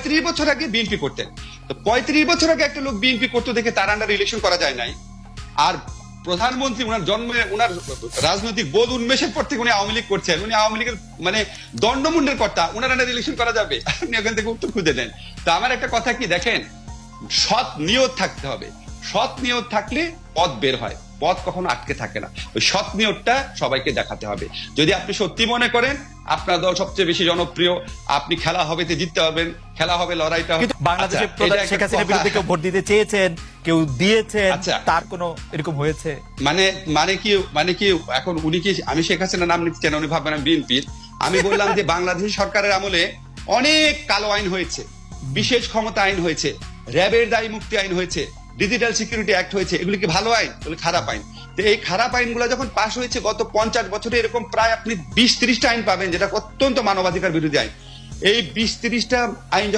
35 বছর আগে বিএনপি করতেন। তো 35 বছর আগে একটা লোক বিএনপি করতে দেখে তার আন্ডার ইলেকশন করা যায় নাই। আর প্রধানমন্ত্রী উনার জন্মে উনার রাজনৈতিক বোধ উন্মেষের পর থেকে উনি আওয়ামী লীগ করছেন, উনি আওয়ামী লীগের মানে দণ্ডমুন্ডের কর্তা, উনার আন্ডার ইলেকশন করা যাবে? আপনি ওখান থেকে উত্তর খুঁজে নেন। তো আমার একটা কথা কি, দেখেন, সৎ নিয়ত থাকতে হবে। সৎ নিয়ত থাকলে পথ বের হয়, পথ কখনো আটকে থাকে না। ওই সৎ নিয়তটা সবাইকে দেখাতে হবে। যদি আপনি সত্যি মনে করেন আপনার দল সবচেয়ে বেশি জনপ্রিয়, আপনি খেলা হবেতে জিততে পারবেন, খেলা হবে, লড়াইটা হবে। কিন্তু বাংলাদেশের প্রধান শেখ হাসিনার বিরুদ্ধে কেউ ভোট দিতে চেয়েছেন, কেউ দিয়েছেন, তার কোনো এরকম হয়েছে? মানে কি এখন উনি কি, আমি শেখ হাসিনার নাম নিতে চাই না, উনি ভাববেন আমি বিএনপির। আমি বললাম যে বাংলাদেশ সরকারের আমলে অনেক কালো আইন হয়েছে, বিশেষ ক্ষমতা আইন হয়েছে, র্যাবের দায়ী মুক্তি আইন হয়েছে, ডিজিটাল সিকিউরিটি অ্যাক্ট হয়েছে। এগুলি কি ভালো আইন? এগুলো খারাপ আইন। তো এই খারাপ আইনগুলো যখন পাশ হয়েছে গত 50 বছরে, এরকম প্রায় আপনি 20-30টা আইন পাবেন যেটা অত্যন্ত মানবাধিকার বিরোধী আইন। এই 20-30টা আইন